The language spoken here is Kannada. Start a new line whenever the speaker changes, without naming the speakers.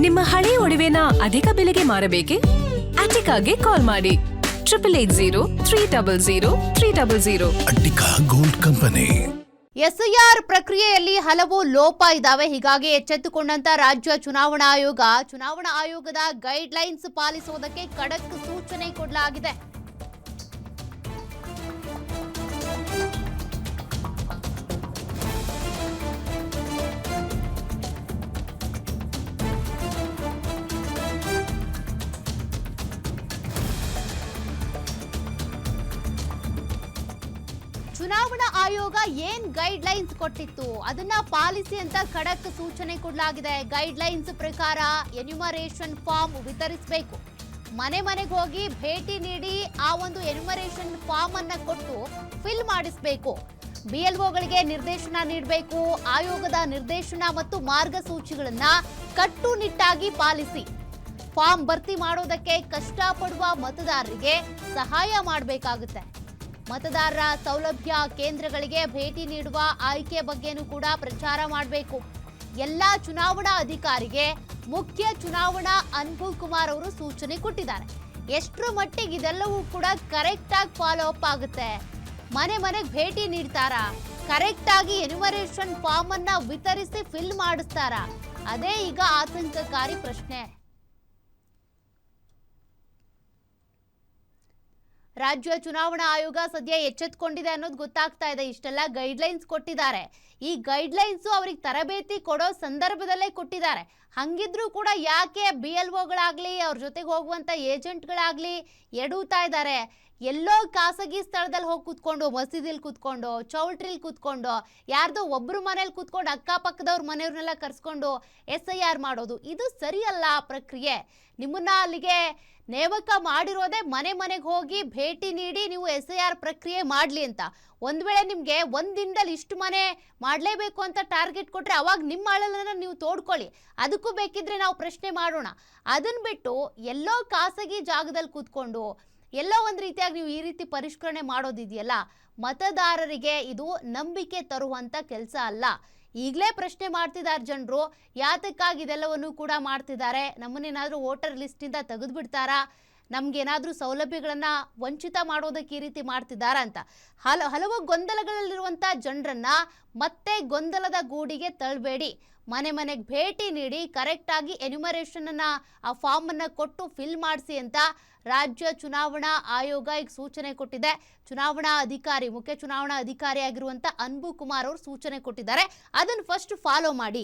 ನಿಮ್ಮ ಹಳೆ ಒಡವೆನ ಅಧಿಕ ಬೆಲೆಗೆ ಮಾರಬೇಕೆ? ಅಟಿಕಾಗೆ ಕಾಲ್ ಮಾಡಿ 8803000300.
Attica gold company.
ಎಸ್ಐಆರ್ ಪ್ರಕ್ರಿಯೆಯಲ್ಲಿ ಹಲವು ಲೋಪ ಇದ್ದಾವೆ. ಹೀಗಾಗಿ ಎಚ್ಚೆತ್ತುಕೊಂಡಂತ ರಾಜ್ಯ ಚುನಾವಣಾ ಆಯೋಗದ ಗೈಡ್ ಲೈನ್ಸ್ ಪಾಲಿಸುವುದಕ್ಕೆ ಖಡಕ್ ಸೂಚನೆ ಕೊಡಲಾಗಿದೆ. ಚುನಾವಣಾ ಆಯೋಗ ಏನ್ ಗೈಡ್ ಲೈನ್ಸ್ ಕೊಟ್ಟಿತ್ತು ಅದನ್ನ ಪಾಲಿಸಿ ಅಂತ ಖಡಕ್ ಸೂಚನೆ ಕೊಡಲಾಗಿದೆ. ಗೈಡ್ ಲೈನ್ಸ್ ಪ್ರಕಾರ ಎನ್ಯುಮರೇಷನ್ ಫಾರ್ಮ್ ವಿತರಿಸಬೇಕು. ಮನೆಗೆ ಹೋಗಿ ಭೇಟಿ ನೀಡಿ ಆ ಒಂದು ಎನ್ಯುಮರೇಷನ್ ಫಾರ್ಮ್ ಅನ್ನ ಕೊಟ್ಟು ಫಿಲ್ ಮಾಡಿಸಬೇಕು. ಬಿಎಲ್ಒಗಳಿಗೆ ನಿರ್ದೇಶನ ನೀಡಬೇಕು. ಆಯೋಗದ ನಿರ್ದೇಶನ ಮತ್ತು ಮಾರ್ಗಸೂಚಿಗಳನ್ನ ಕಟ್ಟುನಿಟ್ಟಾಗಿ ಪಾಲಿಸಿ. ಫಾರ್ಮ್ ಭರ್ತಿ ಮಾಡೋದಕ್ಕೆ ಕಷ್ಟಪಡುವ ಮತದಾರರಿಗೆ ಸಹಾಯ ಮಾಡಬೇಕಾಗುತ್ತೆ. ಮತದಾರರ ಸೌಲಭ್ಯ ಕೇಂದ್ರಗಳಿಗೆ ಭೇಟಿ ನೀಡುವ ಆಯ್ಕೆ ಬಗ್ಗೆನೂ ಕೂಡ ಪ್ರಚಾರ ಮಾಡಬೇಕು. ಎಲ್ಲಾ ಚುನಾವಣಾ ಅಧಿಕಾರಿಗೆ ಮುಖ್ಯ ಚುನಾವಣಾ ಅನುಭವ್ ಕುಮಾರ್ ಅವರು ಸೂಚನೆ ಕೊಟ್ಟಿದ್ದಾರೆ. ಎಷ್ಟರ ಮಟ್ಟಿಗೆ ಇದೆಲ್ಲವೂ ಕೂಡ ಕರೆಕ್ಟ್ ಆಗಿ ಫಾಲೋ ಅಪ್ ಆಗುತ್ತೆ? ಮನೆಗೆ ಭೇಟಿ ನೀಡ್ತಾರಾ? ಕರೆಕ್ಟ್ ಆಗಿ ಎನ್ಯುಮರೇಷನ್ ಫಾರ್ಮ್ ಅನ್ನ ವಿತರಿಸಿ ಫಿಲ್ ಮಾಡಿಸ್ತಾರಾ? ಅದೇ ಈಗ ಆತಂಕಕಾರಿ ಪ್ರಶ್ನೆ. ರಾಜ್ಯ ಚುನಾವಣಾ ಆಯೋಗ ಸದ್ಯ ಎಚ್ಚೆತ್ತುಕೊಂಡಿದೆ ಅನ್ನೋದು ಗೊತ್ತಾಗ್ತಾ ಇದೆ. ಇಷ್ಟೆಲ್ಲ ಗೈಡ್ ಲೈನ್ಸ್ ಕೊಟ್ಟಿದ್ದಾರೆ. ಈ ಗೈಡ್ ಲೈನ್ಸ್ ಅವ್ರಿಗೆ ತರಬೇತಿ ಕೊಡೋ ಸಂದರ್ಭದಲ್ಲೇ ಕೊಟ್ಟಿದ್ದಾರೆ. ಹಂಗಿದ್ರೂ ಕೂಡ ಯಾಕೆ ಬಿಎಲ್ಒಗಳಾಗ್ಲಿ ಅವ್ರ ಜೊತೆಗೆ ಹೋಗುವಂತ ಏಜೆಂಟ್ಗಳಾಗ್ಲಿ ಎಡುತ್ತಾ ಇದ್ದಾರೆ? ಎಲ್ಲೋ ಖಾಸಗಿ ಸ್ಥಳದಲ್ಲಿ ಹೋಗಿ ಕೂತ್ಕೊಂಡು, ಮಸೀದಿಲಿ ಕೂತ್ಕೊಂಡು, ಚೌಲ್ಟ್ರಿಲಿ ಕೂತ್ಕೊಂಡು, ಯಾರ್ದೋ ಒಬ್ರು ಮನೇಲಿ ಕೂತ್ಕೊಂಡು ಅಕ್ಕಪಕ್ಕದವ್ರ ಮನೆಯವ್ರನ್ನೆಲ್ಲ ಕರ್ಸ್ಕೊಂಡು SIR ಮಾಡೋದು ಇದು ಸರಿಯಲ್ಲ ಪ್ರಕ್ರಿಯೆ. ನಿಮ್ಮನ್ನ ಅಲ್ಲಿಗೆ ನೇಮಕ ಮಾಡಿರೋದೇ ಮನೆಗೆ ಹೋಗಿ ಭೇಟಿ ನೀಡಿ ನೀವು SIR ಪ್ರಕ್ರಿಯೆ ಮಾಡಲಿ ಅಂತ. ಒಂದ್ ವೇಳೆ ನಿಮಗೆ ಒಂದ್ ದಿನದಲ್ಲಿ ಇಷ್ಟು ಮನೆ ಮಾಡಲೇಬೇಕು ಅಂತ ಟಾರ್ಗೆಟ್ ಕೊಟ್ರೆ ಅವಾಗ ನಿಮ್ಮ ಅಳಲನ್ನ ನೀವು ತೋಡ್ಕೊಳ್ಳಿ. ಅದಕ್ಕೂ ಬೇಕಿದ್ರೆ ನಾವು ಪ್ರಶ್ನೆ ಮಾಡೋಣ. ಅದನ್ನ ಬಿಟ್ಟು ಎಲ್ಲೋ ಖಾಸಗಿ ಜಾಗದಲ್ಲಿ ಕೂತ್ಕೊಂಡು ಎಲ್ಲೋ ಒಂದು ರೀತಿಯಾಗಿ ನೀವು ಈ ರೀತಿ ಪರಿಷ್ಕರಣೆ ಮಾಡೋದಿದೆಯಲ್ಲ, ಮತದಾರರಿಗೆ ಇದು ನಂಬಿಕೆ ತರುವಂತ ಕೆಲಸ ಅಲ್ಲ. ಈಗಲೇ ಪ್ರಶ್ನೆ ಮಾಡ್ತಿದ್ದಾರೆ ಜನರು, ಯಾತಕ್ಕಾಗಿ ಇದೆಲ್ಲವನ್ನು ಕೂಡ ಮಾಡ್ತಿದ್ದಾರೆ? ನಮ್ಮನ್ನೇನಾದರೂ ವೋಟರ್ ಲಿಸ್ಟಿಂದ ತೆಗೆದು ಬಿಡ್ತಾರಾ? ನಮ್ಗೇನಾದರೂ ಸೌಲಭ್ಯಗಳನ್ನ ವಂಚಿತ ಮಾಡೋದಕ್ಕೆ ಈ ರೀತಿ ಮಾಡ್ತಿದ್ದಾರಾ ಅಂತ ಹಲವು ಗೊಂದಲಗಳಲ್ಲಿರುವಂಥ ಜನರನ್ನ ಮತ್ತೆ ಗೊಂದಲದ ಗೂಡಿಗೆ ತಳ್ಳಬೇಡಿ. ಮನೆಗೆ ಭೇಟಿ ನೀಡಿ ಕರೆಕ್ಟಾಗಿ ಎನ್ಯುಮರೇಷನ್ ಅನ್ನ ಆ ಫಾರ್ಮ್ ಅನ್ನ ಕೊಟ್ಟು ಫಿಲ್ ಮಾಡಿಸಿ ಅಂತ ರಾಜ್ಯ ಚುನಾವಣಾ ಆಯೋಗ ಈಗ ಸೂಚನೆ ಕೊಟ್ಟಿದೆ. ಮುಖ್ಯ ಚುನಾವಣಾ ಅಧಿಕಾರಿ ಆಗಿರುವಂತ ಅನ್ಬು ಕುಮಾರ್ ಅವರು ಸೂಚನೆ ಕೊಟ್ಟಿದ್ದಾರೆ. ಅದನ್ನು ಫಸ್ಟ್ ಫಾಲೋ ಮಾಡಿ.